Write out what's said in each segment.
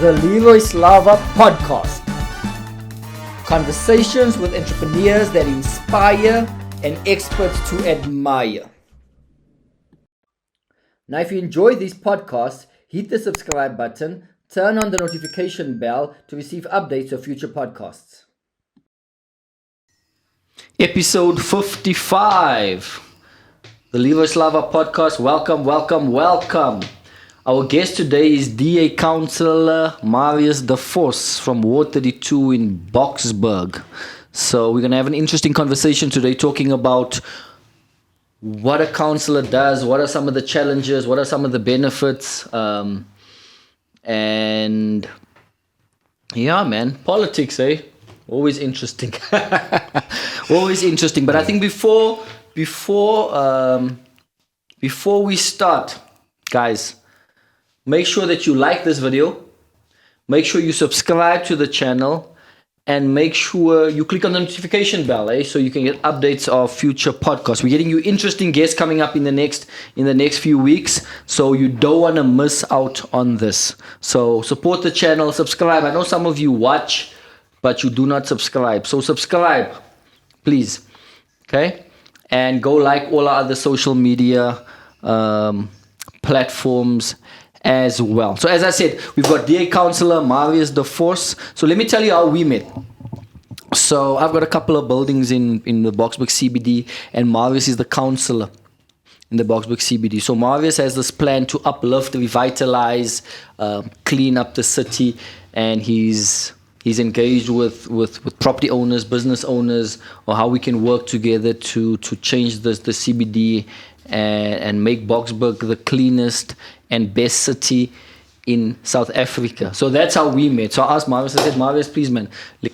the Leroy Slava Podcast. Conversations with entrepreneurs that inspire and experts to admire. Now, if you enjoy these podcasts, hit the subscribe button, turn on the notification bell to receive updates of future podcasts. Episode 55, the Leroy Slava Podcast. Welcome. Our guest today is DA Counsellor Marius De Vos from Ward 32 in Boksburg. So we're going to have an interesting conversation today talking about what a counsellor does, what are some of the challenges, what are some of the benefits, and yeah, man, politics, always interesting. Always interesting. But I think before we start, guys, make sure that you like this video, make sure you subscribe to the channel, and make sure you click on the notification bell, so you can get updates of future podcasts. We're getting you interesting guests coming up in the next few weeks, so you don't want to miss out on this. So support the channel, subscribe. I know some of you watch, but you do not subscribe. So subscribe, please, okay? And go like all our other social media platforms as well. So as I said, we've got DA Counsellor Marius De Vos. So let me tell you how we met. So I've got a couple of buildings in the Boksburg CBD, and Marius is the counsellor in the Boksburg CBD. So Marius has this plan to uplift, revitalize, clean up the city, and he's engaged with property owners, business owners, or how we can work together to change the CBD and make Boksburg the cleanest and best city in South Africa. So that's how we met. So I asked Marius, I said, Marius, please, man,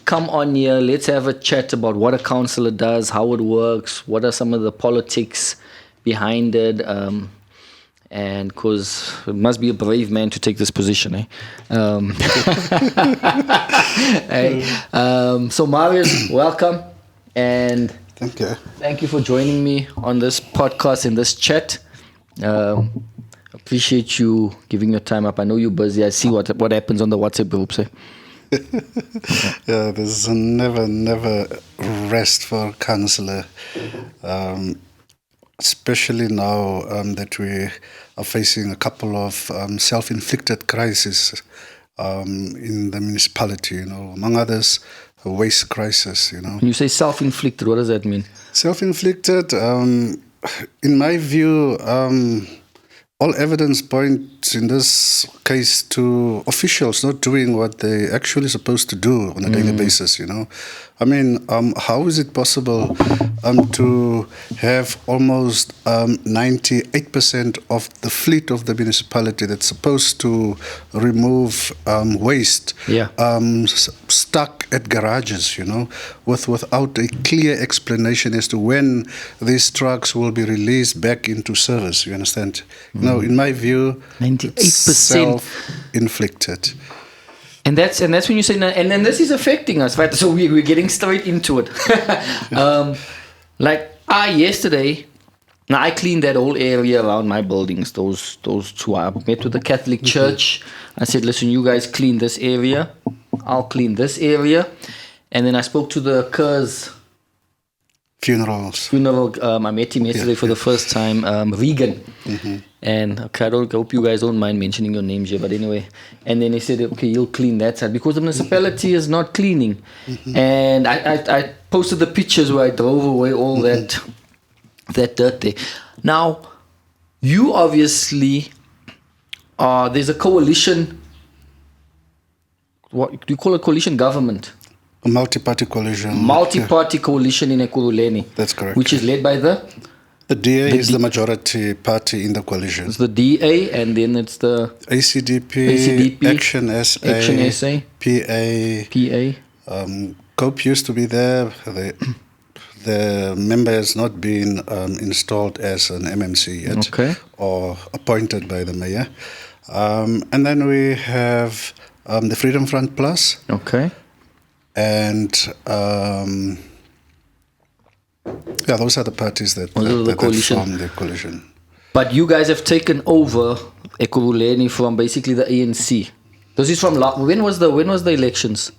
come on here. Let's have a chat about what a counsellor does, how it works, what are some of the politics behind it. And because it must be a brave man to take this position. So Marius, welcome. And thank you for joining me on this podcast, in this chat. Appreciate you giving your time up. I know you're busy. I see what happens on the WhatsApp groups. Yeah, there's never rest for a counsellor, especially now that we are facing a couple of self-inflicted crises in the municipality. Among others, a waste crisis. When you say self-inflicted, what does that mean? Self-inflicted, in my view, all evidence points in this case to officials not doing what they actually supposed to do on a daily basis. I mean, how is it possible to have almost 98% of the fleet of the municipality that's supposed to remove waste stuck at garages, without a clear explanation as to when these trucks will be released back into service, you understand? In my view, 98% self-inflicted. And that's when you say, and then this is affecting us, right? So we're getting straight into it. Yesterday, now I cleaned that whole area around my buildings, those two. I met with the Catholic Church. I said, listen, you guys clean this area. I'll clean this area. And then I spoke to the Kerr's funeral. I met him yesterday for the first time, Regan. And I hope you guys don't mind mentioning your names here, but anyway. And then he said, okay, you'll clean that side because the municipality is not cleaning. And I posted the pictures where I drove away all that dirt there. Now, you obviously there's a coalition. What do you call a coalition government? A multi-party coalition. Multi-party coalition in Ekurhuleni. That's correct. Which is led by the DA is the majority party in the coalition. It's the DA, and then it's the ACDP, Action SA, PA. COPE used to be there. The member has not been installed as an MMC yet, or appointed by the mayor. And then we have the Freedom Front Plus. And those are the parties that form the coalition. But you guys have taken over Ekurhuleni from basically the ANC. This is from when was the elections?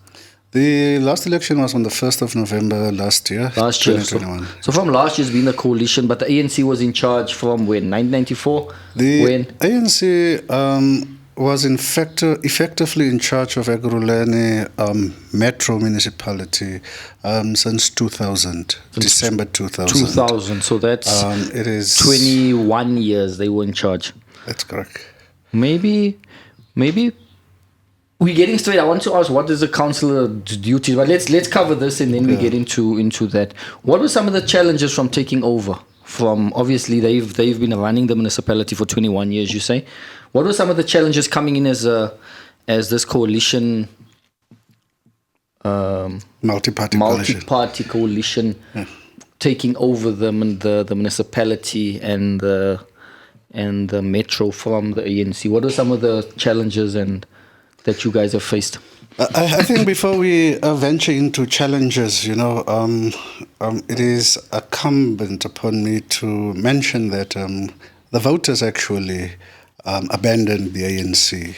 The last election was on the 1st of November last year, Last year. 2021. So from last year's been the coalition, but the ANC was in charge from when? 1994? The When? ANC was effectively in charge of Ekurhuleni Metro Municipality since 2000, December 2000. 2000. So that's It is 21 years they were in charge. That's correct. Maybe we're getting straight. I want to ask, what is the councillor's duty? But let's cover this and then we get into that. What were some of the challenges from taking over? From obviously they've been running the municipality for 21 years. You say, what were some of the challenges coming in as this coalition? Multi-party coalition taking over the municipality and the metro from the ANC. What are some of the challenges that you guys have faced? I think before we venture into challenges, it is incumbent upon me to mention that the voters actually abandoned the ANC.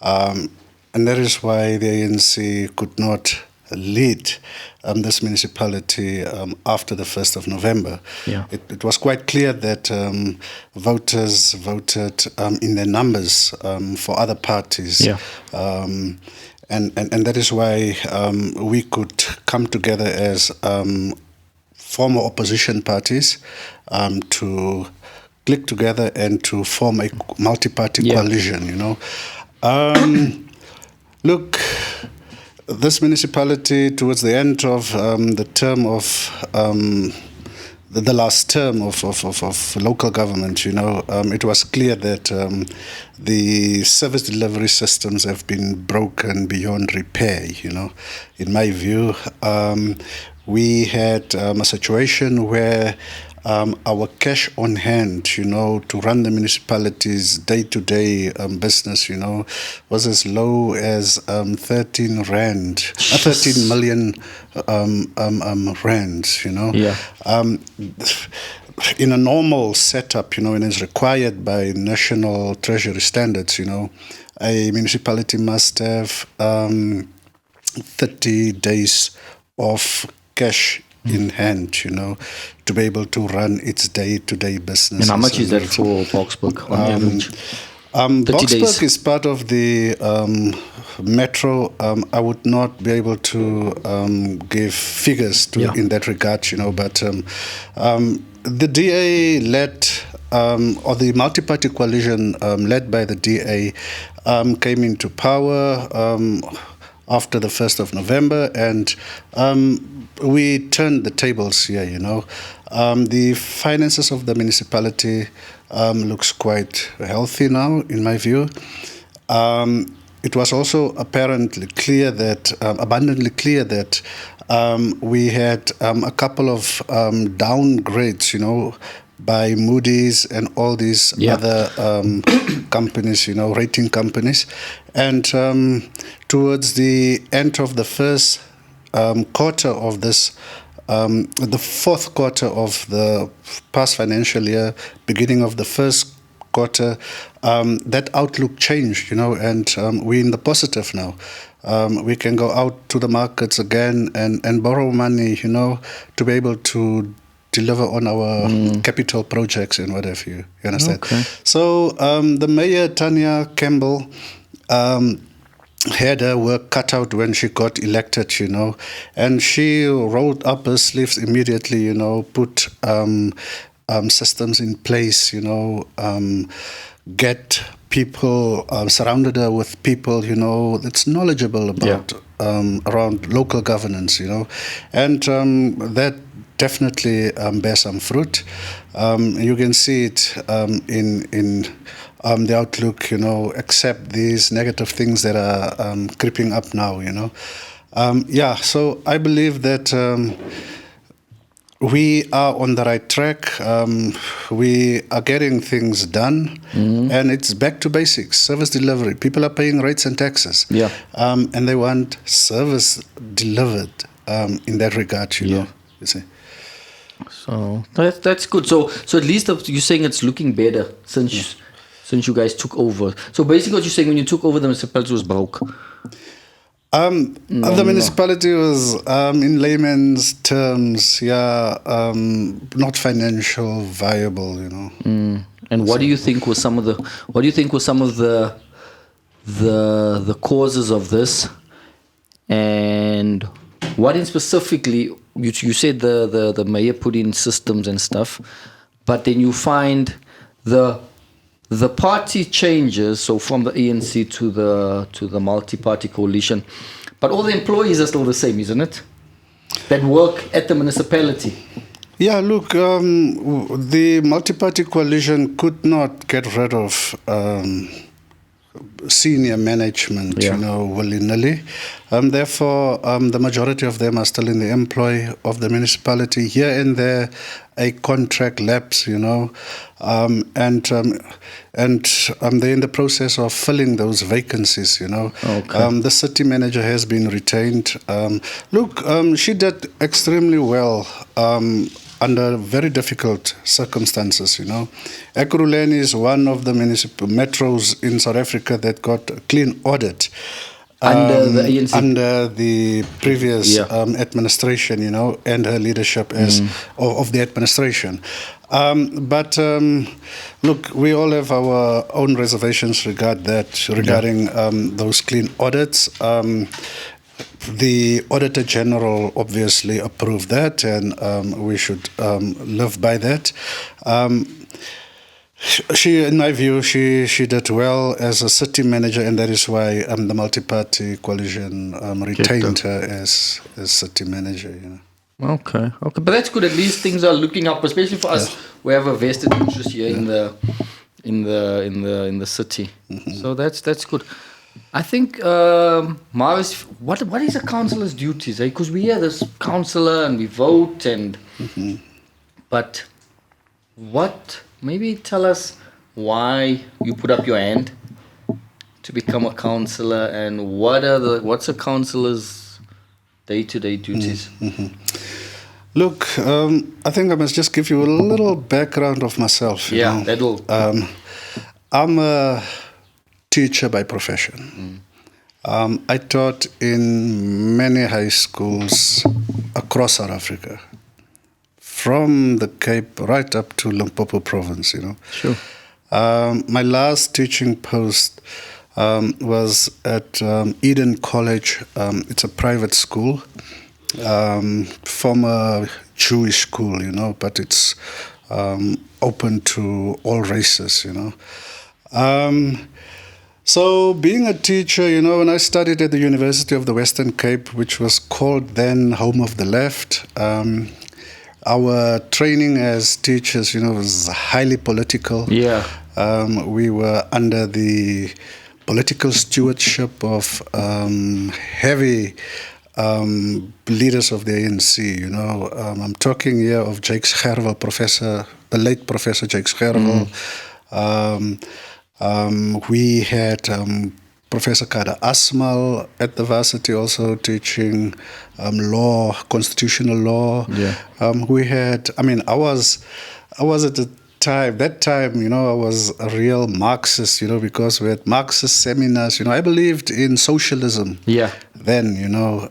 And that is why the ANC could not lead this municipality after the 1st of November. Yeah. It was quite clear that voters voted in their numbers for other parties. Yeah. And that is why we could come together as former opposition parties to click together and to form a multi-party coalition, Look, this municipality, towards the end of the term of the last term of local government, it was clear that the service delivery systems have been broken beyond repair. In my view, we had a situation where our cash on hand, to run the municipality's day-to-day business, was as low as 13 million rand, Yeah. In a normal setup, and as required by national treasury standards, a municipality must have 30 days of cash in hand, to be able to run its day-to-day business. And how much is that for Boksburg on average? 30 Boksburg days. is part of the metro. I would not be able to give figures in that regard, but the DA led, or the multi-party coalition led by the DA came into power after the 1st of November, and we turned the tables here, The finances of the municipality looks quite healthy now, in my view. It was also abundantly clear that we had a couple of downgrades, by Moody's and all these other companies, rating companies. And towards the end of the first quarter of this, the fourth quarter of the past financial year, beginning of the first quarter, that outlook changed, and we're in the positive now. We can go out to the markets again and borrow money, to be able to deliver on our capital projects and what have you. You understand? Okay. So the mayor, Tanya Campbell, had her work cut out when she got elected, and she rolled up her sleeves immediately, put systems in place, get people, surrounded her with people, that's knowledgeable about around local governance, and that definitely bear some fruit. You can see it in the outlook, except these negative things that are creeping up now, So I believe that we are on the right track. We are getting things done, and it's back to basics, service delivery. People are paying rates and taxes, and they want service delivered in that regard, you know. You see. So that's good. So at least you're saying it's looking better since since you guys took over? So basically what you're saying, when you took over, the municipality was broke. The municipality was, in layman's terms, not financial viable, you know. And what do you think was some of the the causes of this? And what in specifically, you said the mayor put in systems and stuff, but then you find the party changes, so from the ANC to the multi-party coalition, but all the employees are still the same, isn't it? That work at the municipality. Yeah, look, the multi-party coalition could not get rid of senior management, Yeah. you know, willy-nilly. Therefore, the majority of them are still in the employ of the municipality. Here and there, a contract lapse, you know, and they're in the process of filling those vacancies, you know. Okay. The city manager has been retained. She did extremely well under very difficult circumstances, you know. Ekurhuleni is one of the municipal metros in South Africa that got a clean audit. Under the ANC? Under the previous administration, you know, and her leadership as of the administration. Look, we all have our own reservations regarding those clean audits. The Auditor General obviously approved that, and we should live by that. In my view, she did well as a city manager, and that is why the multi-party coalition retained her as city manager. You know. Okay, but that's good. At least things are looking up, especially for us. We have a vested interest here in the city, so that's good. I think, Marius, what is a councillor's duties? Because we are this councillor and we vote, but what? Maybe tell us why you put up your hand to become a councillor, and what's a councillor's day-to-day duties? Look, I think I must just give you a little background of myself. You know. That'll. I'm a teacher by profession. I taught in many high schools across South Africa, from the Cape right up to Limpopo province, you know. Sure. My last teaching post was at Eden College. It's a private school, former Jewish school, you know, but it's open to all races, you know. So being a teacher, you know, when I studied at the University of the Western Cape, which was called then Home of the Left, our training as teachers, you know, was highly political. Yeah. We were under the political stewardship of heavy leaders of the ANC, you know. I'm talking here of Jakes Gerwel, the late Professor Jakes Gerwel. We had Professor Kada Asmal at the varsity also teaching law, constitutional law. Yeah. We had, I was at that time, you know, I was a real Marxist, you know, because we had Marxist seminars, you know. I believed in socialism then, you know.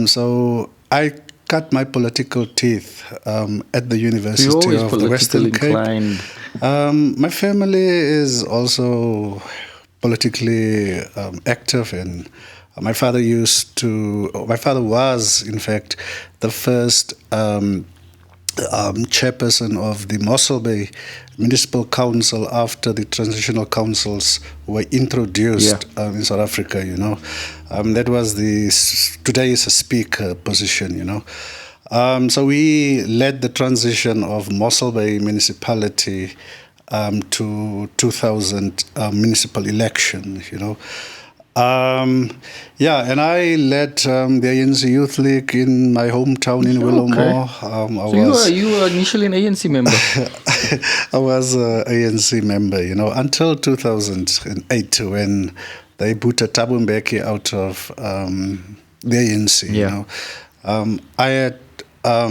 So I cut my political teeth at the University of the Western Cape. My family is also politically active, and my father was, in fact, the first chairperson of the Mossel Bay Municipal Council after the transitional councils were introduced in South Africa, you know. That was today is a speaker position, you know. So we led the transition of Mossel Bay Municipality to 2000 municipal election, you know. And I led the ANC Youth League in my hometown in Willowmore. You were initially an ANC member? I was an ANC member, you know, until 2008 when they booted Thabo Mbeki out of the ANC, you know. I had a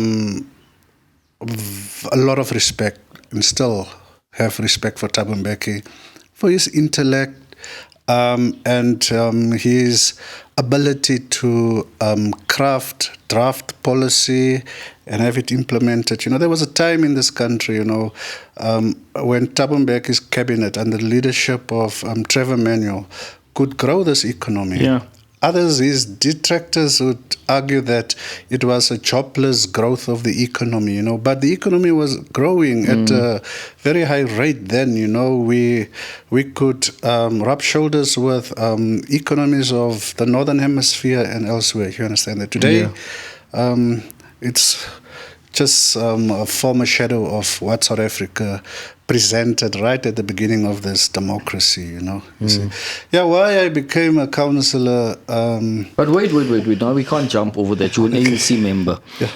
lot of respect and still have respect for Thabo Mbeki, for his intellect, and his ability to draft policy and have it implemented. There was a time in this country, when Thabo Mbeki's cabinet under the leadership of Trevor Manuel could grow this economy. Yeah. Others, his detractors, would argue that it was a jobless growth of the economy, but the economy was growing at a very high rate then, We could rub shoulders with economies of the Northern Hemisphere and elsewhere, you understand that? Today, it's just a former shadow of what South Africa presented right at the beginning of this democracy, you see. Yeah, why I became a counsellor. But wait. Now we can't jump over that. You're an ANC member. Yeah.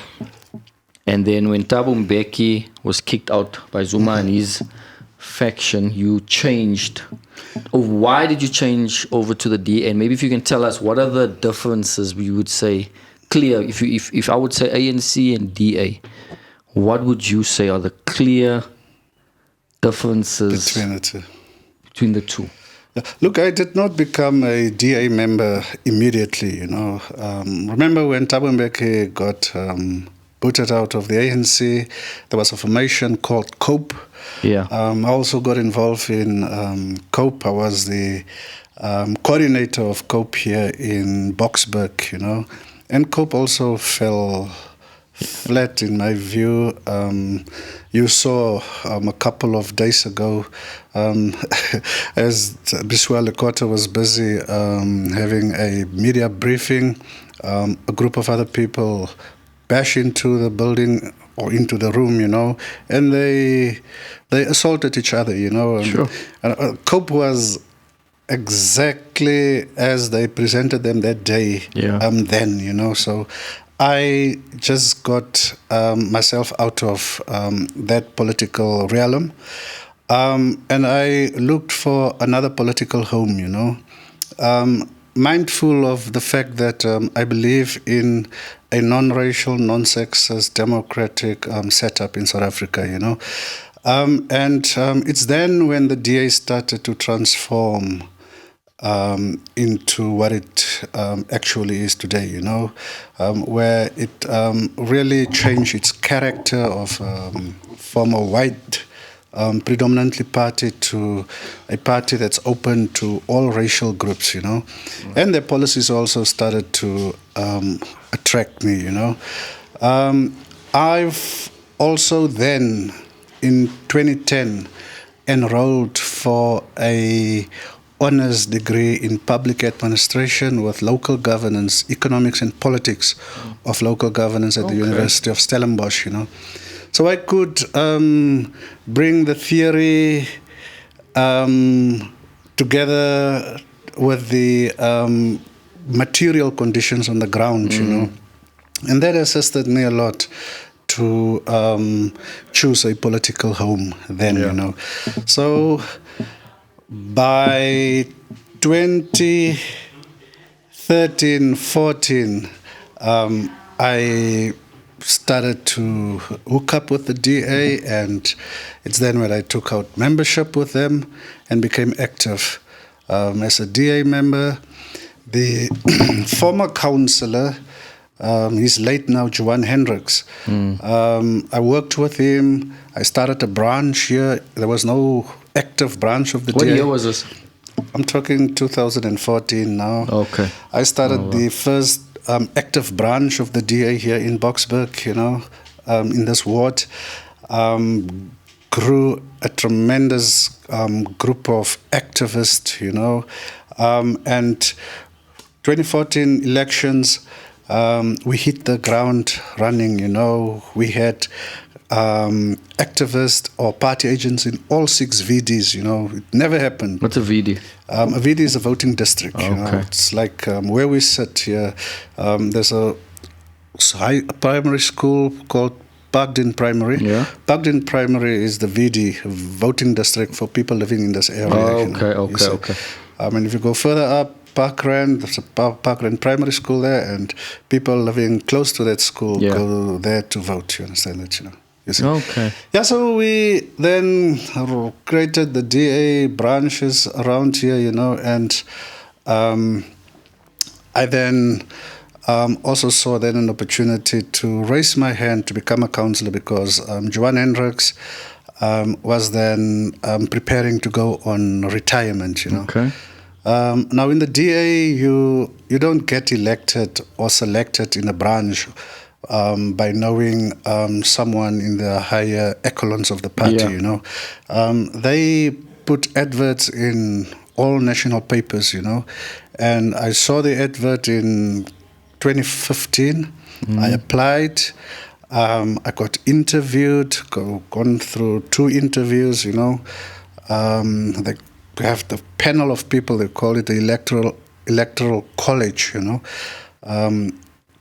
And then when Thabo Mbeki was kicked out by Zuma and his faction, you changed. Why did you change over to the DA? And maybe if you can tell us what are the differences we would say clear. If I would say ANC and DA, what would you say are the clear differences between the two? Look, I did not become a DA member immediately, Remember when Thabo Mbeki got booted out of the ANC, there was a formation called COPE. Yeah. I also got involved in COPE. I was the coordinator of COPE here in Boksburg, And COPE also fell flat in my view. You saw a couple of days ago, as Biswa Lekota was busy having a media briefing, a group of other people bash into the building or into the room, and they assaulted each other, Sure. And COPE was exactly as they presented them that day, then, so I just got myself out of that political realm, and I looked for another political home, mindful of the fact that I believe in a non-racial, non-sexist, democratic setup in South Africa, and it's then when the DA started to transform into what it actually is today, where it really changed its character of from a white predominantly party to a party that's open to all racial groups, and their policies also started to attract me, I've also then, in 2010, enrolled for a honors degree in public administration with local governance, economics and politics of local governance at the University of Stellenbosch, So I could bring the theory together with the material conditions on the ground, And that assisted me a lot to choose a political home then, So by 2013-14, I started to hook up with the DA, and it's then when I took out membership with them and became active as a DA member. The former counsellor, he's late now, Johan Hendricks. I worked with him. I started a branch here. There was no active branch of the DA. What year was this? I'm talking 2014 now. Okay. I started the first active branch of the DA here in Boksburg, in this ward. Grew a tremendous group of activists, and 2014 elections, we hit the ground running, We had activists or party agents in all 6 VDs, It never happened. What's a VD? A VD is a voting district. It's like where we sit here. There's a primary school called Parkden Primary. Yeah. Parkden Primary is the VD, voting district for people living in this area. Okay. And if you go further up, Parkrand, there's a Parkrand Primary School there, and people living close to that school go there to vote. You understand that, You see. Okay. Yeah, so we then created the DA branches around here, and I then also saw then an opportunity to raise my hand to become a counsellor because Johan Hendricks was then preparing to go on retirement, Okay. Now in the DA, you don't get elected or selected in a branch by knowing someone in the higher echelons of the party, They put adverts in all national papers, and I saw the advert in 2015. I applied. I got interviewed, gone through 2 interviews, They have the panel of people, they call it the Electoral College,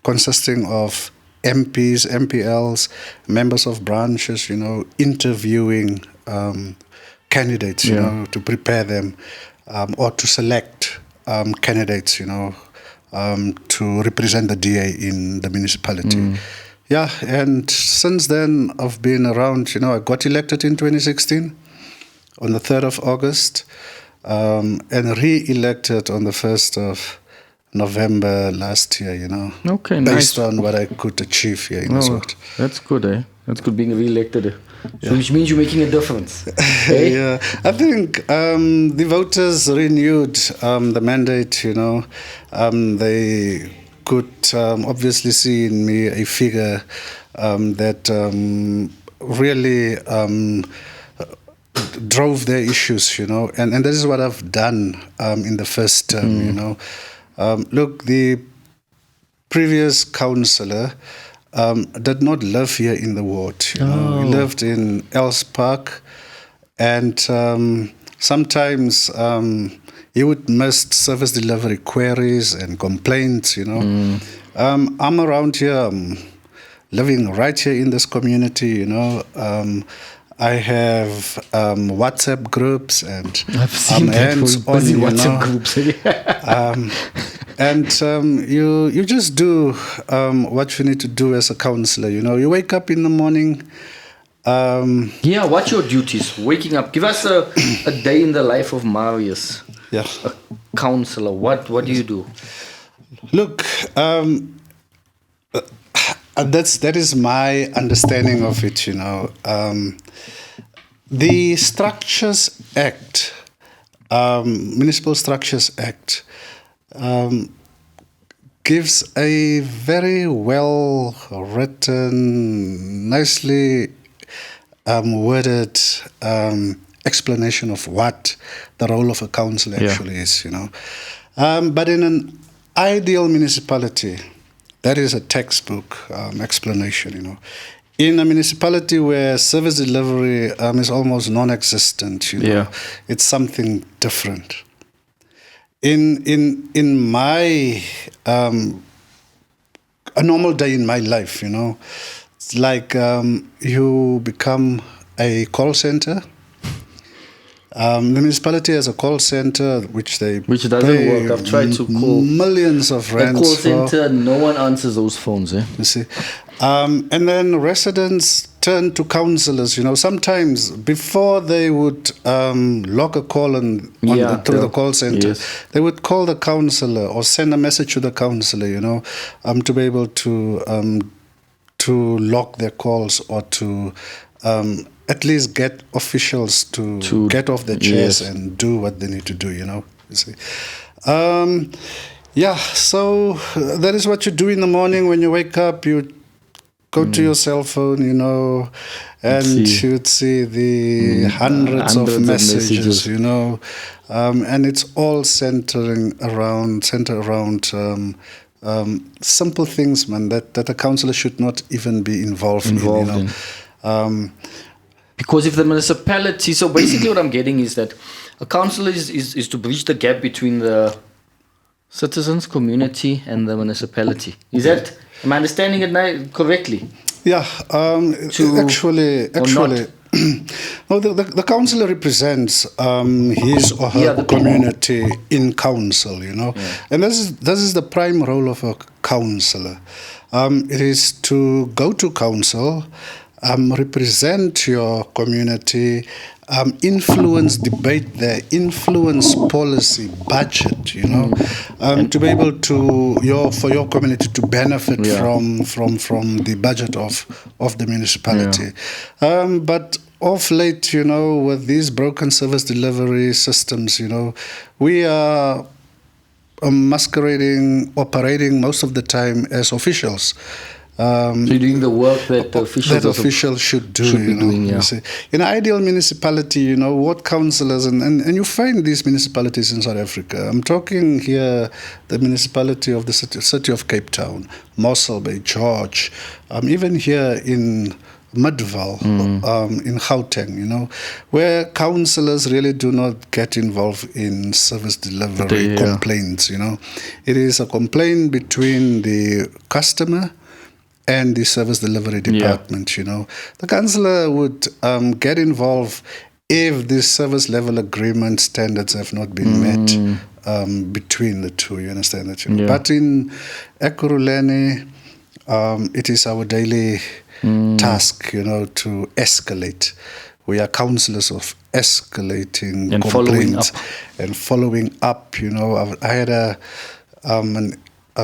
consisting of MPs, MPLs, members of branches, interviewing candidates, to prepare them or to select candidates, to represent the DA in the municipality. Yeah, and since then I've been around, I got elected in 2016 on the 3rd of August and re-elected on the 1st of November last year, Okay, based nice. on what I could achieve here in this world. That's good, eh? That's good being re-elected. So which means you're making a difference. Eh? Yeah, I think the voters renewed the mandate, They could obviously see in me a figure that really drove their issues, and this is what I've done in the first term, Look, the previous councillor did not live here in the ward. He lived in Els Park, and sometimes he would miss service delivery queries and complaints. I'm around here, I'm living right here in this community. I have WhatsApp groups and I've seen hands-on, busy WhatsApp groups. and you just do what you need to do as a counsellor. You wake up in the morning. What's your duties? Waking up. Give us a day in the life of Marius. Yeah. A counsellor. What do you do? Look, that is my understanding of it. The Structures Act, Municipal Structures Act, gives a very well written, nicely worded explanation of what the role of a council actually is, But in an ideal municipality, that is a textbook explanation, In a municipality where service delivery is almost non-existent, it's something different. In my a normal day in my life, it's like you become a call center. The municipality has a call center which doesn't work. I've tried to call millions of rents. The call center, no one answers those phones. You see, and then residents turn to counsellors. Sometimes before they would log a call through the call center, they would call the counsellor or send a message to the counsellor. To be able to log their calls or to at least get officials to get off their chairs and do what they need to do, You see. So that is what you do in the morning when you wake up. You go to your cell phone, and you'd see the hundreds of messages, and it's all centered around simple things, man, that a councillor should not even be involved in. Because if the municipality, so basically what I'm getting is that a councillor is to bridge the gap between the citizens, community, and the municipality. Am I understanding it correctly? Yeah, actually, no, the councillor represents his or her community in council, and this is the prime role of a councillor. It is to go to council, represent your community, influence debate there, influence policy, budget, to be able to for your community to benefit from the budget of the municipality. But of late, with these broken service delivery systems, we are operating most of the time as officials. So you're doing the work that the officials should do. Should be doing, yeah. You see. In an ideal municipality, what councillors, and you find these municipalities in South Africa. I'm talking here the municipality of the city of Cape Town, Mossel Bay, George, even here in Midval, in Gauteng, where councillors really do not get involved in service delivery complaints. It is a complaint between the customer and the service delivery department. The councillor would get involved if the service level agreement standards have not been met between the two. You understand that? But in Ekurhuleni, it is our daily task, to escalate. We are counsellors of escalating and complaints and following up. I had a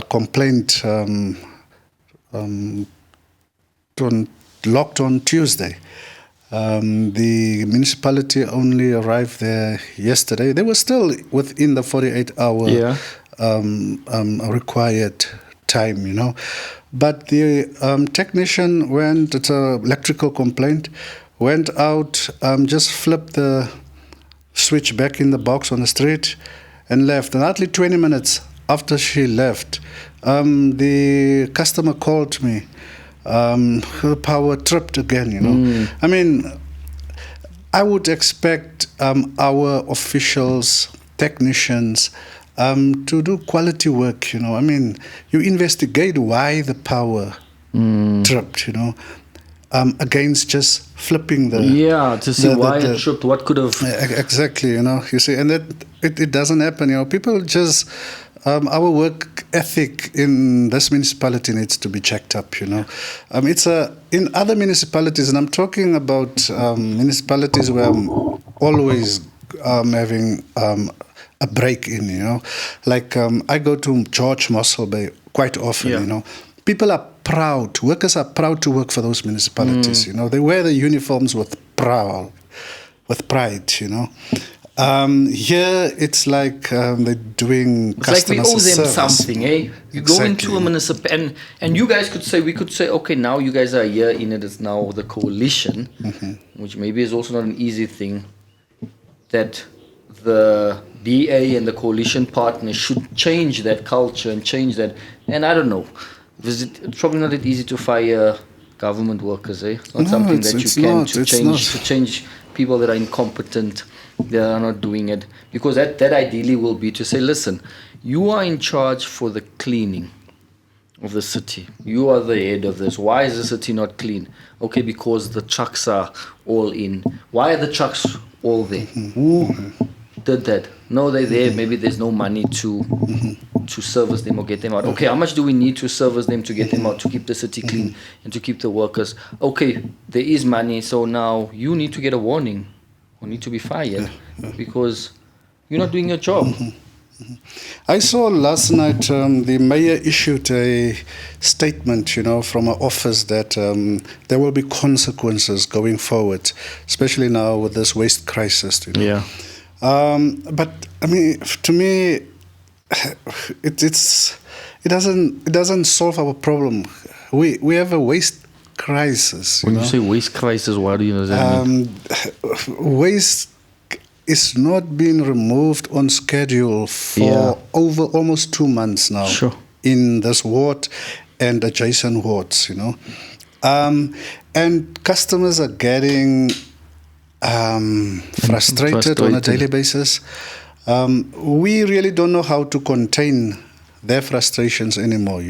complaint locked on Tuesday. The municipality only arrived there yesterday. They were still within the 48-hour required time, But the technician went, it's an electrical complaint, went out, just flipped the switch back in the box on the street and left. And hardly 20 minutes after she left, the customer called me. Her power tripped again, I mean, I would expect our officials, technicians, to do quality work, I mean, you investigate why the power tripped, against just flipping the... to see why it tripped, what could have... Exactly, you see, and that it doesn't happen, people just... our work ethic in this municipality needs to be checked up, It's in other municipalities, and I'm talking about municipalities where I'm always having... a break in, like I go to George Mossel Bay quite often, People are proud, workers are proud to work for those municipalities, They wear the uniforms with pride, Here it's like they're doing customer service. It's like we owe them something, eh? You go into a municipality, and you guys we could say, okay, now you guys are here in it, it's now the coalition, which maybe is also not an easy thing, that the DA and the coalition partners should change that culture and change that. And I don't know, it's probably not that easy to fire government workers, eh? It's not something that you can to change people that are incompetent, that are not doing it. Because that ideally will be to say, listen, you are in charge for the cleaning of the city. You are the head of this. Why is the city not clean? Okay, because the trucks are all in. Why are the trucks all there? Who did that? No, they're there. Maybe there's no money to service them or get them out. Okay, how much do we need to service them to get them out, to keep the city clean and to keep the workers? Okay, there is money, so now you need to get a warning or need to be fired because you're not doing your job. I saw last night the mayor issued a statement, from an office that there will be consequences going forward, especially now with this waste crisis. Yeah. But I mean, to me, it doesn't solve our problem. We have a waste crisis. When you say waste crisis, what do you mean? Waste is not being removed on schedule for over almost 2 months now. Sure. In this ward and adjacent wards, and customers are getting frustrated on a daily basis. We really don't know how to contain their frustrations anymore,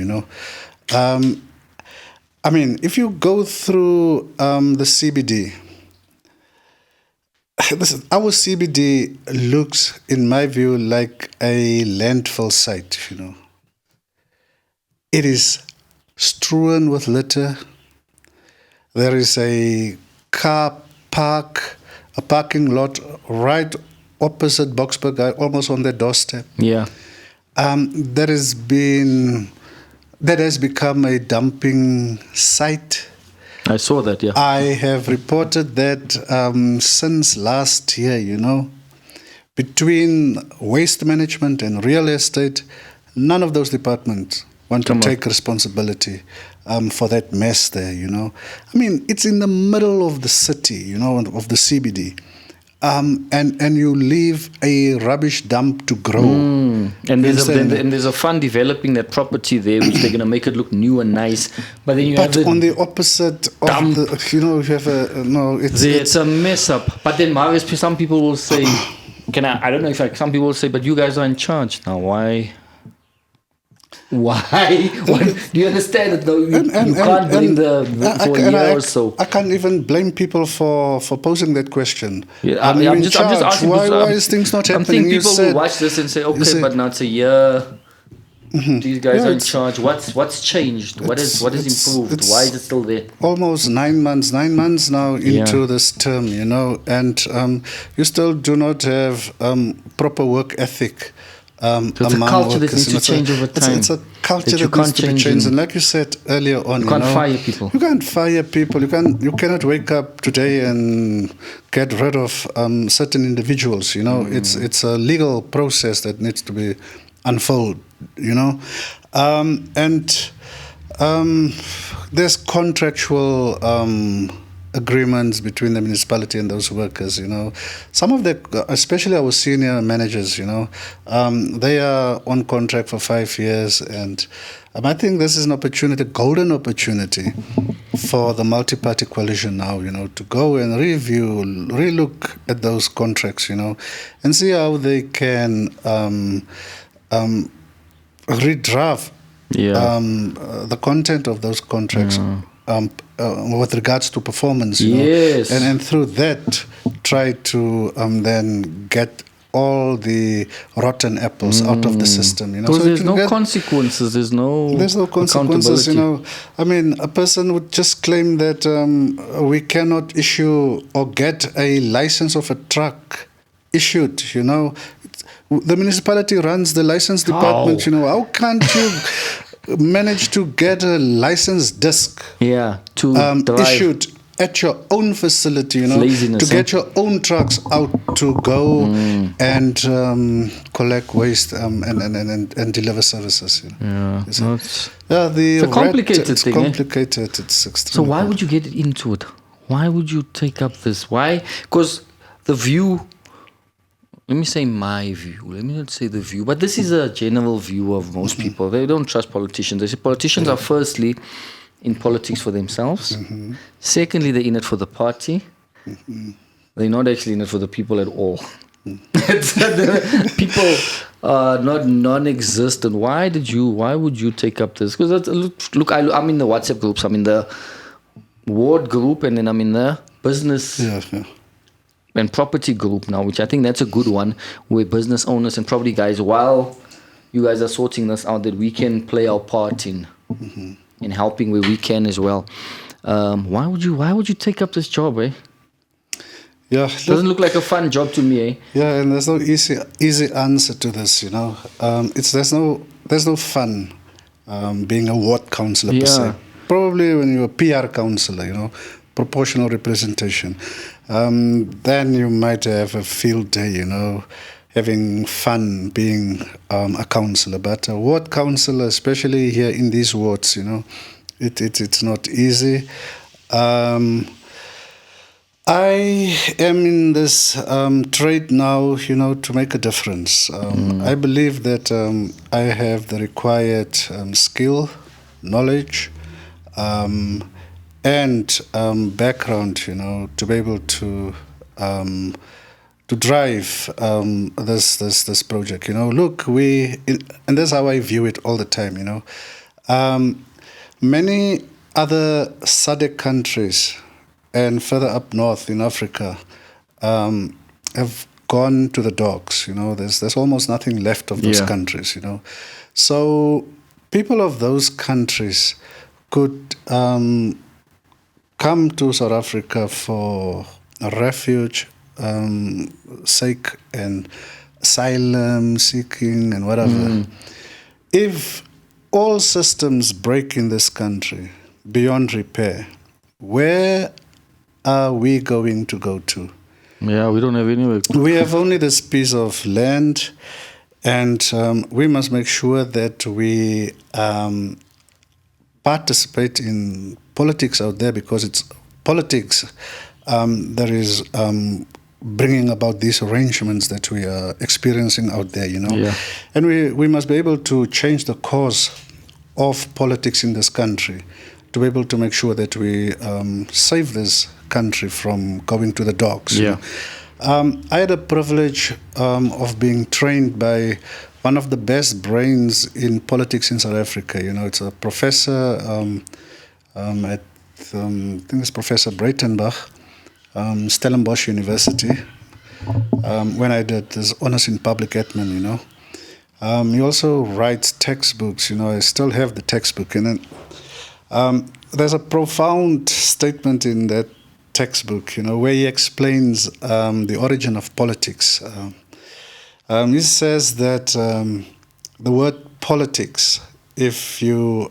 I mean, if you go through the CBD, our CBD looks, in my view, like a landfill site, It is strewn with litter. There is a parking lot right opposite Boksburg, almost on their doorstep. Yeah. That has become a dumping site. I saw that, yeah. I have reported that since last year, between waste management and real estate, none of those departments want to take responsibility for that mess there, I mean, it's in the middle of the city, of the CBD. And you leave a rubbish dump to grow. And there's a fund developing that property there, which they're going to make it look new and nice. But then on the opposite dump. of you have it's a mess up. But then, Marius, some people will say, I don't know if some people will say, but you guys are in charge now. Why? Why? Do you understand it though? You can't blame for a year or so. I can't even blame people for posing that question. Yeah, I'm just asking. Why is things not happening? I think people will watch this and say, okay, but now it's a year. These guys are in charge. What's changed? What is improved? Why is it still there? Almost 9 months now into this term, and you still do not have proper work ethic. So it's a culture that needs to change over time. It's a culture that needs to be changed. And like you said earlier on, you can't fire people. You can't fire people. You cannot wake up today and get rid of certain individuals. It's a legal process that needs to be unfolded. And there's contractual agreements between the municipality and those workers, Some of especially our senior managers, they are on contract for 5 years. And I think this is an opportunity, golden opportunity for the multi-party coalition now, to go and relook at those contracts, and see how they can redraft the content of those contracts. With regards to performance, yes. And through that, try to then get all the rotten apples out of the system. Because so there's no consequences. There's no consequences. I mean, a person would just claim that we cannot issue or get a license of a truck issued. The municipality runs the license department. How can't you manage to get a license disc to issued at your own facility, to get your own trucks out to go and collect waste and deliver services. It's a complicated it's thing. Complicated. It's extremely. So why would you get into it? Why would you take up this? Why? Because the view. Let me say my view. Let me not say the view, but this is a general view of most people. They don't trust politicians. They say politicians are firstly in politics for themselves. Secondly, they're in it for the party. They're not actually in it for the people at all. People are not non-existent. Why would you take up this? Because look, I'm in the WhatsApp groups. I'm in the ward group, and then I'm in the business and property group now, which I think that's a good one, where business owners and property guys, while you guys are sorting this out, that we can play our part in helping where we can as well. Why would you take up this job, eh? Yeah, it doesn't look like a fun job to me, eh? Yeah, and there's no easy answer to this, there's no fun being a ward councillor per se. Probably when you're a PR councillor, proportional representation. Then you might have a field day, having fun being a councillor. But a ward councillor, especially here in these wards, it's not easy. I am in this trade now, to make a difference. I believe that I have the required skill, knowledge, and background, to be able to drive this project. Look, and that's how I view it all the time. Many other SADC countries and further up north in Africa have gone to the dogs. There's almost nothing left of those countries. So people of those countries could come to South Africa for refuge sake and asylum seeking and whatever. If all systems break in this country beyond repair, where are we going to go to? Yeah, we don't have anywhere. We have only this piece of land, and we must make sure that we participate in politics out there, because it's politics that is bringing about these arrangements that we are experiencing out there, Yeah. And we must be able to change the course of politics in this country to be able to make sure that we save this country from going to the dogs. Yeah. I had a privilege of being trained by one of the best brains in politics in South Africa. It's a professor at I think it's Professor Breitenbach, Stellenbosch University. When I did this honors in public admin, he also writes textbooks. I still have the textbook, and then there's a profound statement in that textbook, where he explains the origin of politics. He says that the word politics, if you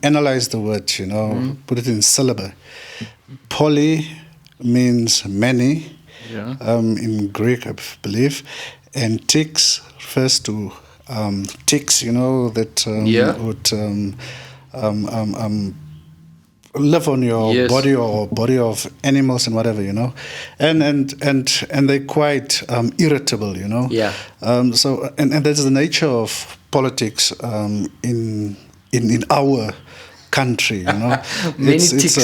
analyze the word, put it in syllable, poly means many, in Greek, I believe, and ticks refers to ticks, that would live on your body or body of animals and whatever, and they're quite irritable, Yeah. So that's the nature of politics in our country, Many it's ticks.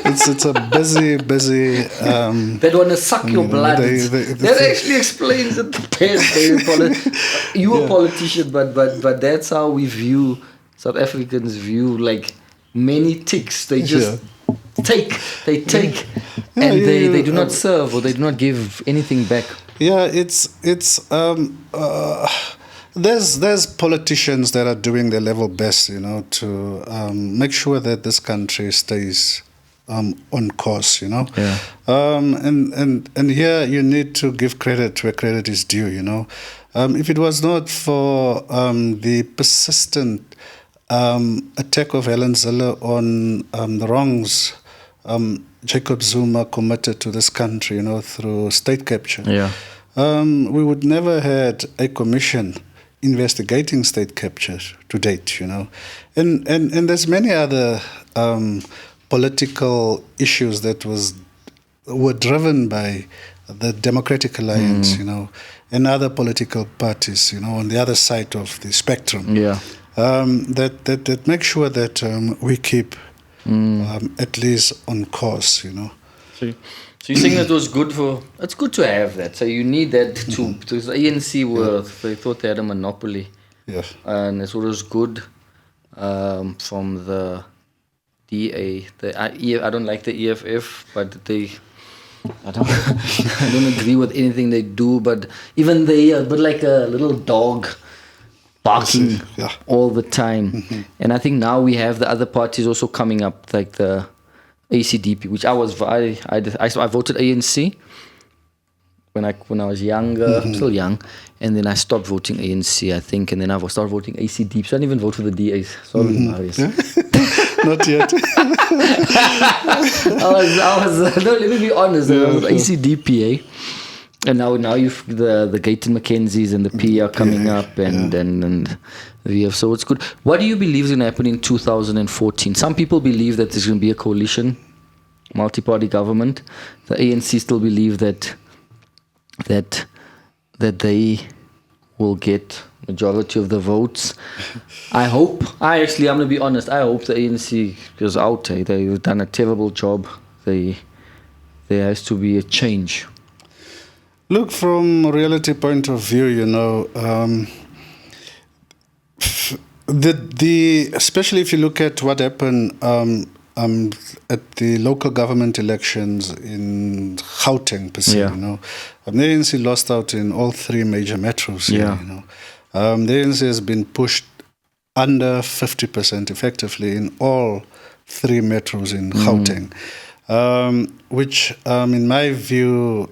it's a busy They want to suck your blood. That actually explains it the best. You're a politician, but that's how we view, South Africans view, like, many ticks. They just take, and they do not serve, or they do not give anything back. Yeah, there's politicians that are doing their level best, to make sure that this country stays on course, Yeah. And here you need to give credit where credit is due, if it was not for the persistent attack of Helen Zille on the wrongs Jacob Zuma committed to this country, through state capture, we would never had a commission investigating state capture to date, and there's many other political issues that were driven by the Democratic Alliance, and other political parties, on the other side of the spectrum. Yeah. That make sure that we keep at least on course, So you're saying that was good it's good to have that. So you need that too. Because the ANC they thought they had a monopoly. Yes. And it was good from the DA. I don't like the EFF, but I don't agree with anything they do, but even they are but like a little dog barking all the time. And I think now we have the other parties also coming up, like the ACDP, which I voted ANC when I was younger. I'm still young, and then I stopped voting ANC, I think, and then I started voting ACDP. So I didn't even vote for the DAs. Sorry, Marius. Not yet. No, let me be honest. I was ACDP, and now you've the Gayton Mackenzies and the P are coming up, and we have. So it's good. What do you believe is going to happen in 2014? Some people believe that there's going to be a coalition, multi-party government. The ANC still believe that they will get majority of the votes. I'm going to be honest, I hope the ANC goes out. They've done a terrible job. There has to be a change. Look, from a reality point of view, especially if you look at what happened at the local government elections in Gauteng, per se, the ANC lost out in all three major metros. The ANC has been pushed under 50% effectively in all 3 metros in Gauteng, which, in my view,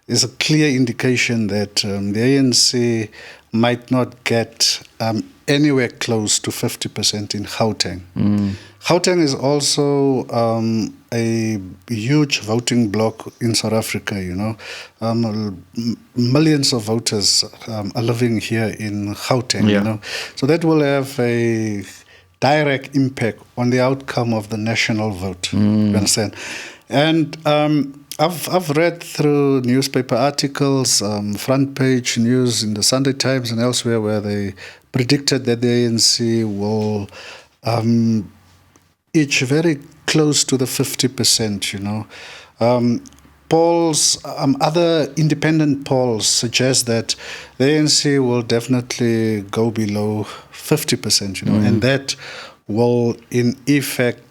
is a clear indication that the ANC might not get anywhere close to 50% in Gauteng. Gauteng is also a huge voting bloc in South Africa, millions of voters are living here in Gauteng, So that will have a direct impact on the outcome of the national vote. You understand? And I've read through newspaper articles, front page news in the Sunday Times and elsewhere, where they predicted that the ANC will each very close to the 50%. Polls, other independent polls suggest that the ANC will definitely go below 50%, and that will, in effect,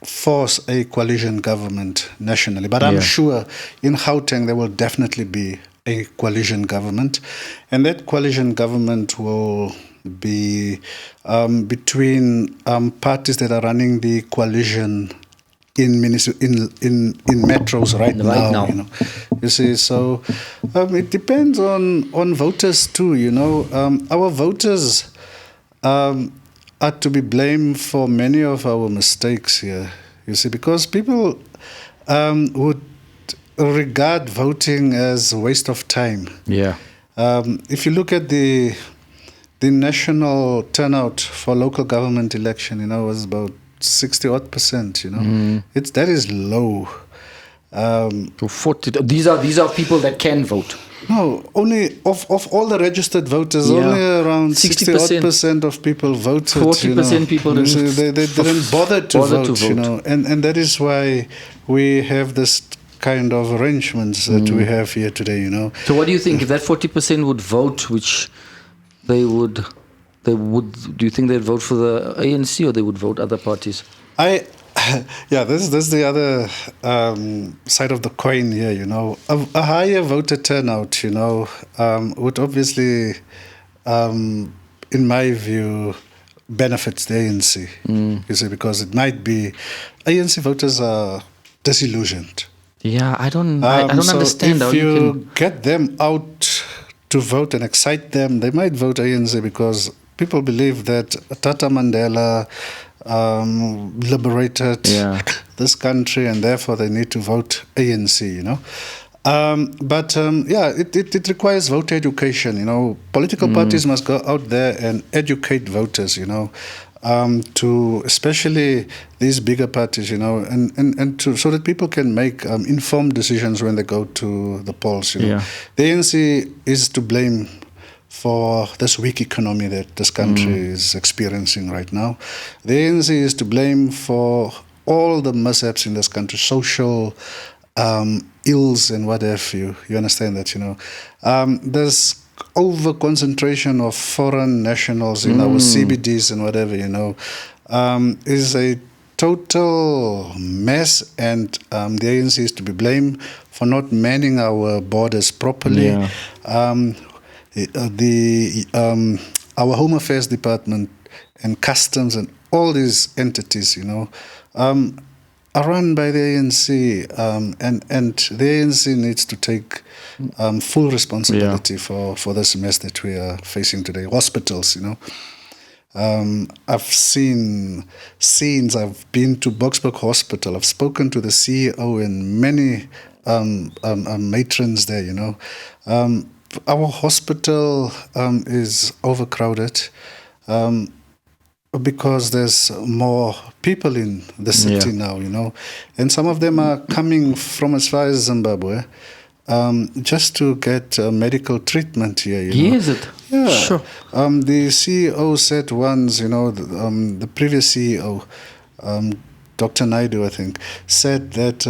force a coalition government nationally. But I'm sure in Gauteng there will definitely be a coalition government, and that coalition government will be between parties that are running the coalition in metros right now. You see, so it depends on voters too. Our voters are to be blamed for many of our mistakes here. You see, because people would regard voting as a waste of time. Yeah. If you look at the national turnout for local government election, was about 60-odd%. That is low. So 40. These are people that can vote. No, only of all the registered voters, only around 60-odd% of people voted. 40% people didn't. They didn't bother to vote. And that is why we have this kind of arrangements that we have here today. So what do you think if that 40% would vote, which they would? Do you think they'd vote for the ANC or they would vote other parties? This is the other side of the coin here. A higher voter turnout, would obviously, in my view, benefits the ANC. You see, because it might be ANC voters are disillusioned. Yeah, I don't understand. If you get them out to vote and excite them, they might vote ANC because people believe that Tata Mandela liberated this country, and therefore they need to vote ANC. It requires voter education. Political parties must go out there and educate voters. To especially these bigger parties, and so that people can make informed decisions when they go to the polls. The ANC is to blame for this weak economy that this country is experiencing right now. The ANC is to blame for all the mishaps in this country, social ills and what have you. You understand that, there's over-concentration of foreign nationals in our CBDs and whatever, is a total mess, and the ANC is to be blamed for not manning our borders properly. Our Home Affairs Department and Customs and all these entities, are run by the ANC, and the ANC needs to take full responsibility for this mess that we are facing today. Hospitals, I've seen scenes. I've been to Boksburg Hospital. I've spoken to the CEO and many matrons there. Our hospital is overcrowded because there's more people in the city now, and some of them are coming from as far as Zimbabwe just to get medical treatment here. Is it? Yeah. Sure. The CEO said once, the previous CEO, Dr. Naidu, I think, said that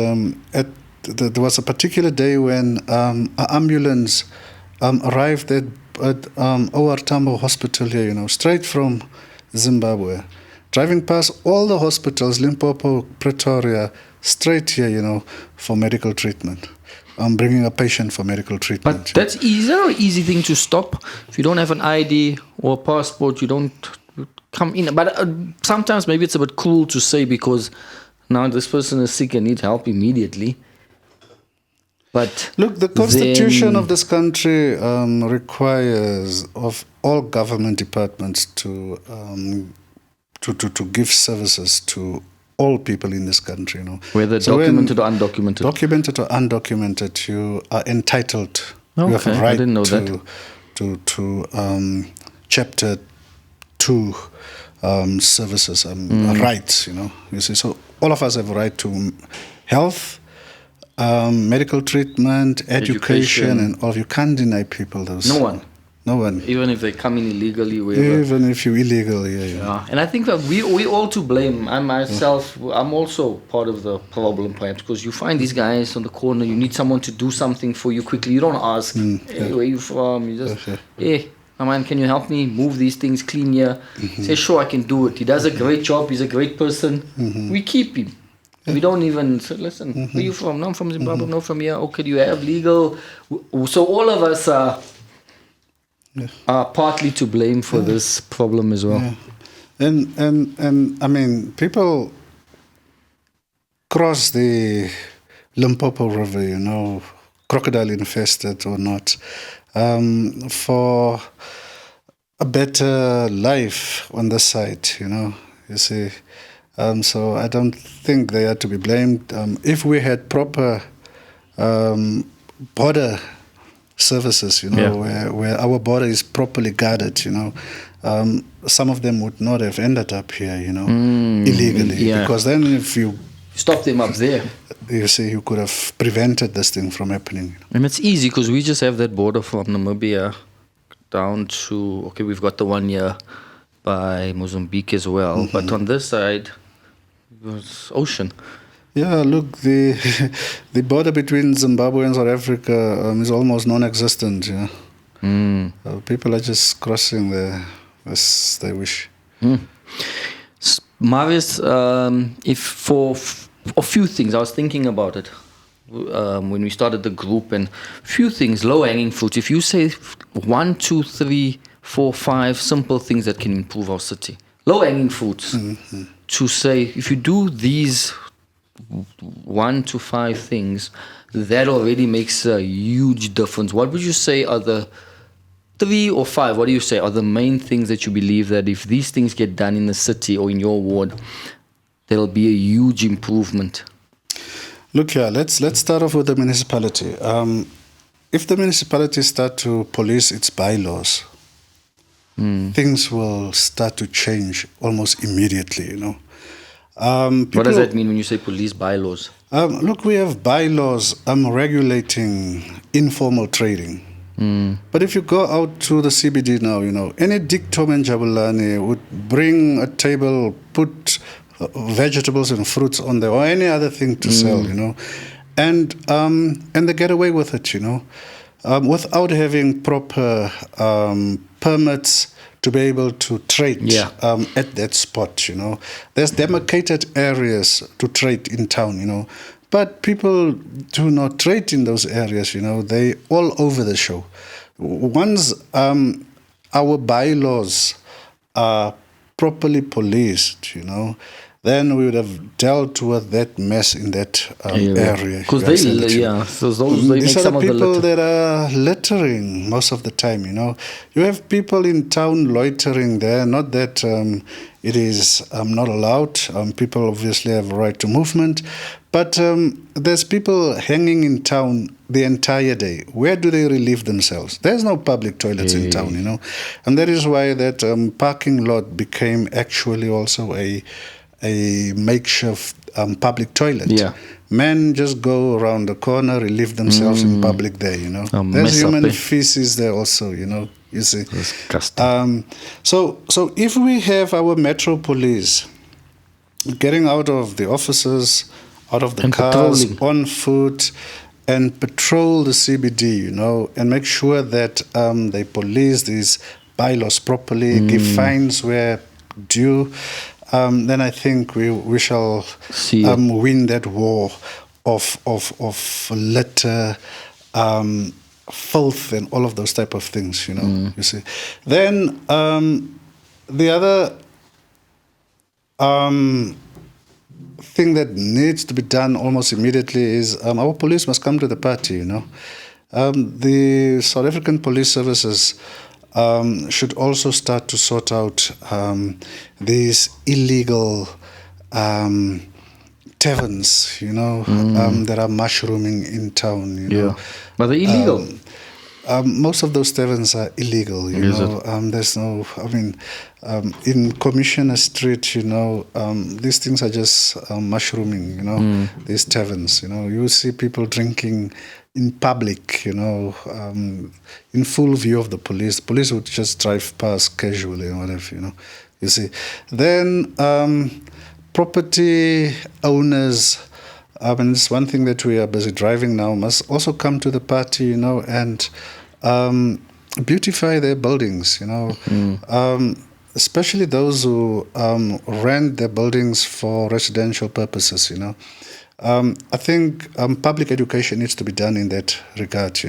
there was a particular day when an ambulance arrived at OR Tambo Hospital here, straight from Zimbabwe, driving past all the hospitals, Limpopo, Pretoria, straight here, for medical treatment. Bringing a patient for medical treatment. But that's easy. Is that an easy thing to stop? If you don't have an ID or a passport, you come in. But sometimes maybe it's a bit cruel to say because now this person is sick and needs help immediately. But look, the constitution of this country requires of all government departments to give services to all people in this country. Whether documented or undocumented. Documented or undocumented, you are entitled. Okay, you have a right I didn't know that. to Chapter 2 services rights. You see, so all of us have a right to health. Medical treatment, education, and all. You can't deny people those. No one. Even if they come in illegally, wherever. Even if you're illegal, yeah. And I think that we all to blame. I myself, I'm also part of the problem, perhaps, because you find these guys on the corner. You need someone to do something for you quickly. You don't ask, hey, where you from? You just, hey, my man, can you help me move these things, clean here? Say, sure, I can do it. He does a great job. He's a great person. We keep him. We don't even say, listen, where are you from? No, I'm from Zimbabwe. No, from here. Okay, do you have legal? So all of us are partly to blame for this problem as well. Yeah. And I mean, people cross the Limpopo River, crocodile infested or not, for a better life on the side, you see. So I don't think they are to be blamed. If we had proper border services, where our border is properly guarded, some of them would not have ended up here, illegally. Because then if you stop them up there, you see, you could have prevented this thing from happening. And it's easy because we just have that border from Namibia down to, we've got the one here by Mozambique as well. But on this side, it's ocean. Yeah, look, the border between Zimbabwe and South Africa is almost non-existent. People are just crossing there as they wish. Marius, if for a few things, I was thinking about it when we started the group, and few things, low-hanging fruits. If you say 1, 2, 3, 4, 5 simple things that can improve our city, low-hanging fruits, to say if you do these 1 to 5 things, that already makes a huge difference. What would you say are the 3 or 5? What do you say are the main things that you believe that if these things get done in the city or in your ward, there'll be a huge improvement? Look here, let's start off with the municipality. If the municipality start to police its bylaws, things will start to change almost immediately, what does that mean when you say police bylaws? Look, we have bylaws regulating informal trading. But if you go out to the CBD now, any Dick, Tom and Jabulani would bring a table, put vegetables and fruits on there or any other thing to sell, and they get away with it, without having proper permits to be able to trade at that spot, There's demarcated areas to trade in town, But people do not trade in those areas, They all over the show. Once our bylaws are properly policed, then we would have dealt with that mess in that area. Because these are the people that are littering most of the time, You have people in town loitering there, not that it is not allowed. People obviously have a right to movement. But there's people hanging in town the entire day. Where do they relieve themselves? There's no public toilets in town, And that is why that parking lot became actually also a makeshift public toilet. Men just go around the corner, relieve themselves in public there, There's human feces there also, you see. Disgusting. So if we have our metro police getting out of the offices, out of the cars, on foot, and patrol the CBD, and make sure that they police these bylaws properly, give fines where due, then I think we shall win that war of litter, filth, and all of those type of things, you see. Then the other Thing that needs to be done almost immediately is our police must come to the party, the South African police services should also start to sort out these illegal taverns, that are mushrooming in town, But they're illegal. Most of those taverns are illegal, there's no, in Commissioner Street, these things are just mushrooming, these taverns, you see people drinking in public, in full view of the police. The police would just drive past casually and whatever, you see. Then property owners, it's one thing that we are busy driving now, must also come to the party, and beautify their buildings, especially those who rent their buildings for residential purposes, I think public education needs to be done in that regard,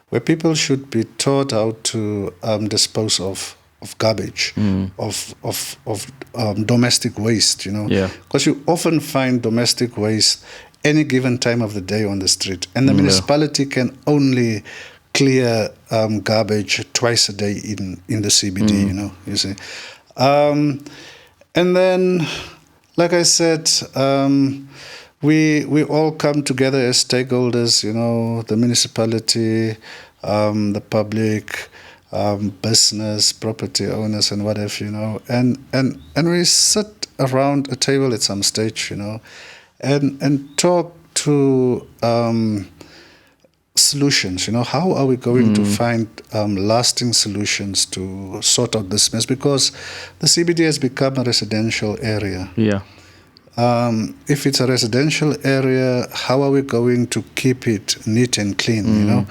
where people should be taught how to dispose of garbage, of domestic waste, because you often find domestic waste any given time of the day on the street, and the municipality can only clear garbage twice a day in the CBD, you see. And then, like I said, we all come together as stakeholders, the municipality, the public, business, property owners, and whatever, and we sit around a table at some stage, and talk to solutions. How are we going to find lasting solutions to sort out this mess? Because the CBD has become a residential area. Yeah. If it's a residential area, how are we going to keep it neat and clean?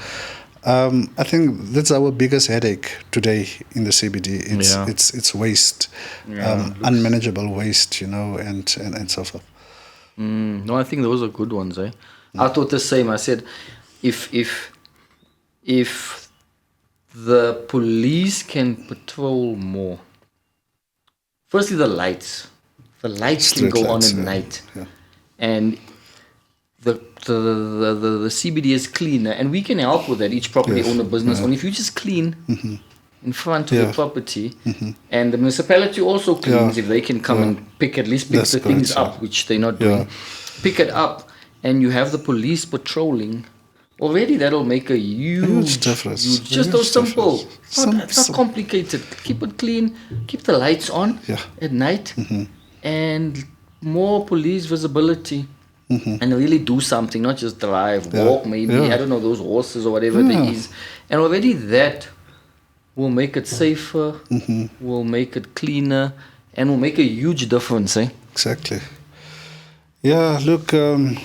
I think that's our biggest headache today in the CBD. It's waste, unmanageable waste, and so forth. No, I think those are good ones. I thought the same. I said, if the police can patrol more, firstly the lights Street can go lights, on at night, and the CBD is cleaner, and we can help with that. Each property owner, business owner, if you just clean in front of the property, and the municipality also cleans, if they can come and pick the things up, which they're not doing, pick it up, and you have the police patrolling. Already that'll make a huge difference. Just so simple. It's not complicated. Keep it clean. Keep the lights on at night, and more police visibility. And really do something, not just drive, walk, maybe, I don't know, those horses or whatever there is. And already that will make it safer, will make it cleaner, and will make a huge difference. Exactly. Yeah, look,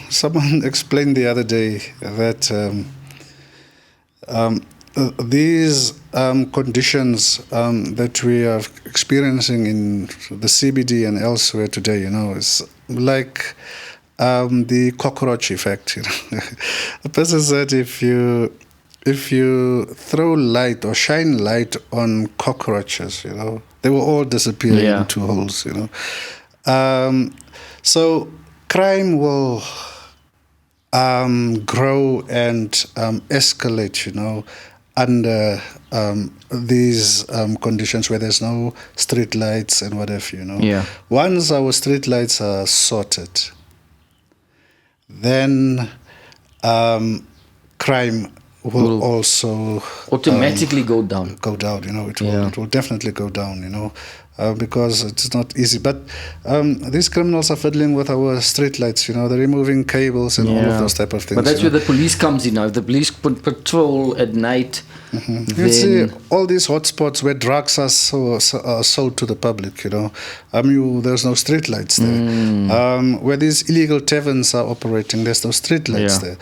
someone explained the other day that these conditions that we are experiencing in the CBD and elsewhere today, is like the cockroach effect. The person said if you throw light or shine light on cockroaches, they will all disappear into holes. So crime will grow and escalate, under these conditions where there's no street lights and whatever. Once our street lights are sorted, then crime will also automatically go down. It will definitely go down, because it's not easy. But these criminals are fiddling with our streetlights, they're removing cables and all of those type of things. But that's where the police comes in now. If the police patrol at night, you see all these hotspots where drugs are sold to the public, there's no streetlights there. Where these illegal taverns are operating, there's no streetlights there.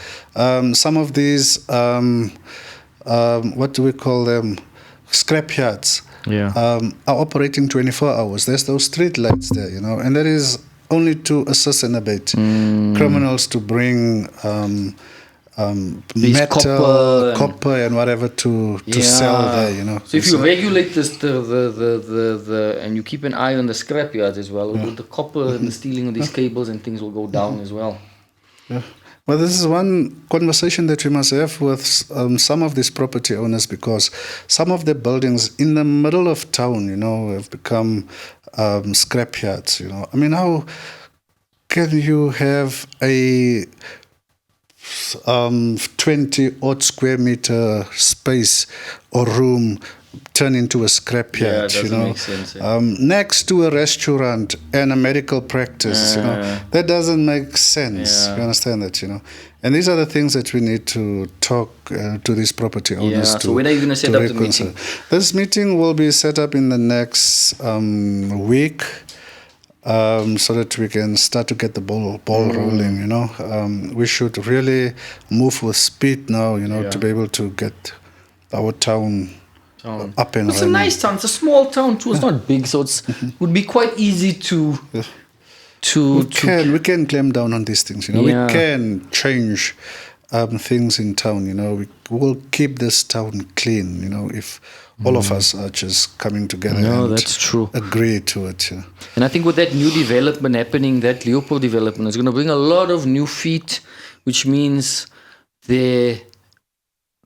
Some of these, what do we call them, scrapyards, are operating 24 hours. There's no street lights there, and that is only to assist and abet criminals to bring metal, copper and whatever to sell there, you know. So if you regulate this, and you keep an eye on the scrapyards as well, with the copper and the stealing of these cables and things will go down as well. Yeah. Well, this is one conversation that we must have with some of these property owners, because some of the buildings in the middle of town, you know, have become scrapyards, you know. I mean, how can you have a 20 odd square meter space or room turn into a scrapyard, you know, make sense, next to a restaurant and a medical practice, you know, that doesn't make sense. You understand that, you know, and these are the things that we need to talk to these property owners. So when are you going to set up the meeting? This meeting will be set up in the next week. So that we can start to get the ball rolling, you know. We should really move with speed now, you know, to be able to get our town up and running. It's a nice town. It's a small town too. It's not big, so it would be quite easy to. We can clamp down on these things, you know. We can change things in town, you know. We will keep this town clean, you know, if all of us are just coming together and that's true. Agree to it. You know. And I think with that new development happening, that Leopold development is going to bring a lot of new feet, which means the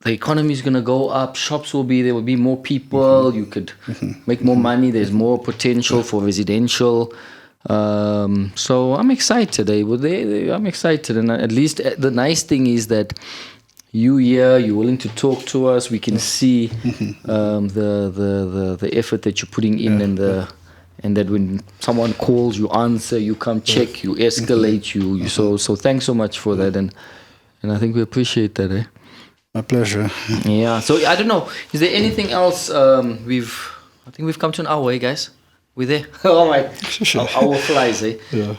economy is going to go up, shops will be, there will be more people, you could make more money, there's more potential for residential. So I'm excited. I'm excited, and at least the nice thing is that you're willing to talk to us. We can see the effort that you're putting in, and that when someone calls, you answer, you come check, you escalate, so thanks so much for that, and I think we appreciate that. My pleasure. Yeah. So I don't know. Is there anything else? I think we've come to an hour, guys. We're there. All right. Our flies, Yeah.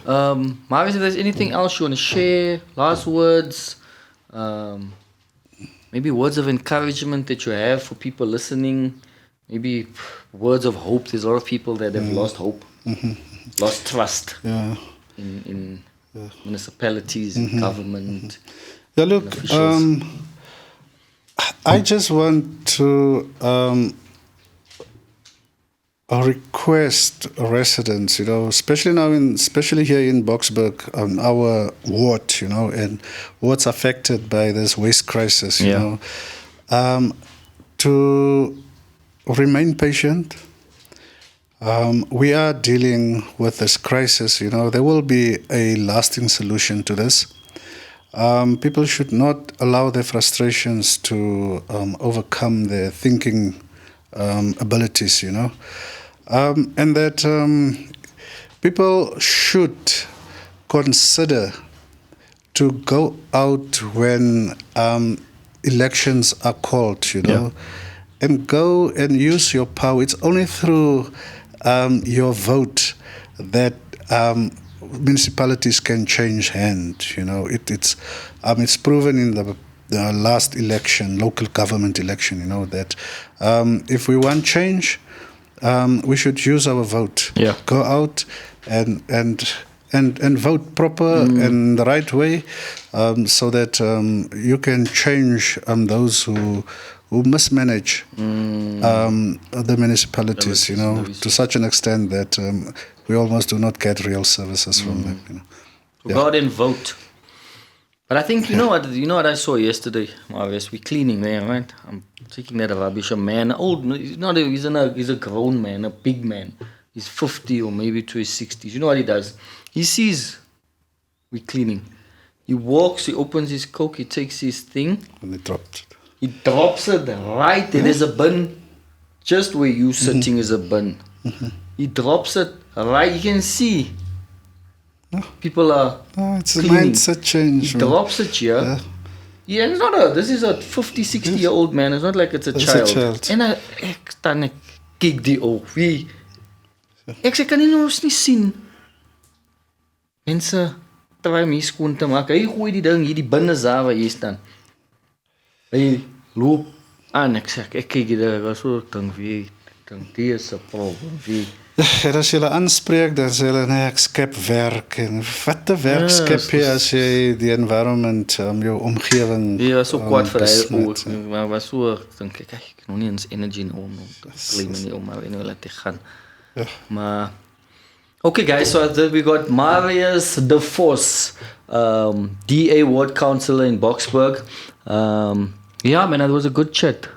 Marius, if there's anything else you want to share, last words, maybe words of encouragement that you have for people listening, maybe words of hope. There's a lot of people that have lost hope, lost trust in municipalities and government. Yeah, look, I just want to request residents, you know, especially here in Boksburg, our ward, you know, and what's affected by this waste crisis, you know, to remain patient. We are dealing with this crisis, you know. There will be a lasting solution to this. People should not allow their frustrations to overcome their thinking abilities, you know. And that people should consider to go out when elections are called, you know, and go and use your power. It's only through your vote that municipalities can change hands, you know. It's proven in the last election, local government election, you know, that if we want change, we should use our vote. Go out and vote proper and the right way, so that you can change those who mismanage the municipalities, you know, to such an extent that we almost do not get real services from them. You know. Go out and vote. But I think you know what I saw yesterday, Marius. We're cleaning there, right? I'm taking that rubbish. A man, he's a grown man, a big man. He's 50 or maybe to his 60s. You know what he does? He sees we're cleaning. He walks, he opens his Coke, he takes his thing. And he drops it. He drops it right there. There's a bin. Just where you sitting is a bin. He drops it right. You can see people are it's cleaning. A mindset change. He drops it here. Yeah, it's not this is a 50, 60-year-old man. It's not like it's a child. En ek dan ek kyk die oog. Wie? Ek sê kan nie ons nie sien. Mense try my skoon te maak. Hy gooi die ding hier die binne daar waar jy staan. Hy loop aan. Ek sê ek kyk hier daar so ding wie dink die is 'n probleem. Die En as jy hulle aanspreek, dan sê hulle nee, ek skep werk en wat 'n werk skep jy as jy die environment, jou omgewing. die was so kwaad vir hy besmet, oor. Maar was so dink ek nog nie eens energy om claim nie om maar laat te gaan. Ja. Maar okay guys, so we got Marius De Vos, DA Ward Counsellor in Boksburg. Yeah, man, it was a good chat.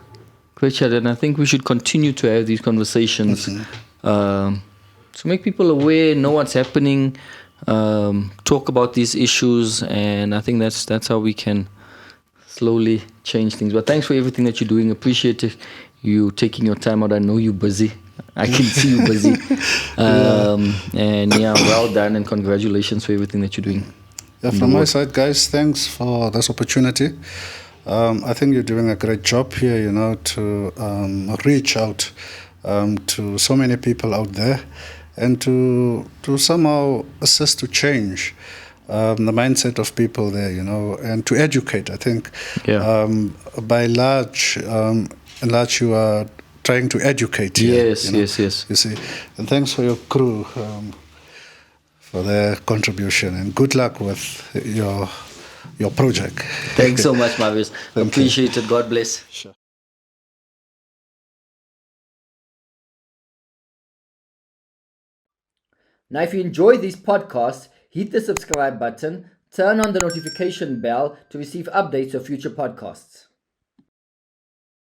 Great chat, and I think we should continue to have these conversations to make people aware, know what's happening, talk about these issues, and I think that's how we can slowly change things. But thanks for everything that you're doing. Appreciate it. You taking your time out. I know you're busy. I can see you busy. And yeah, well done, and congratulations for everything that you're doing. Yeah, from my side, guys, thanks for this opportunity. I think you're doing a great job here, to reach out to so many people out there and to somehow assist to change the mindset of people there, and to educate. I think by large, you are trying to educate here. Yes, yes. You see, and thanks for your crew for their contribution, and good luck with your project. Thanks so much, Marius. Appreciate it. God bless. Sure. Now, if you enjoy these podcasts, hit the subscribe button, turn on the notification bell to receive updates of future podcasts.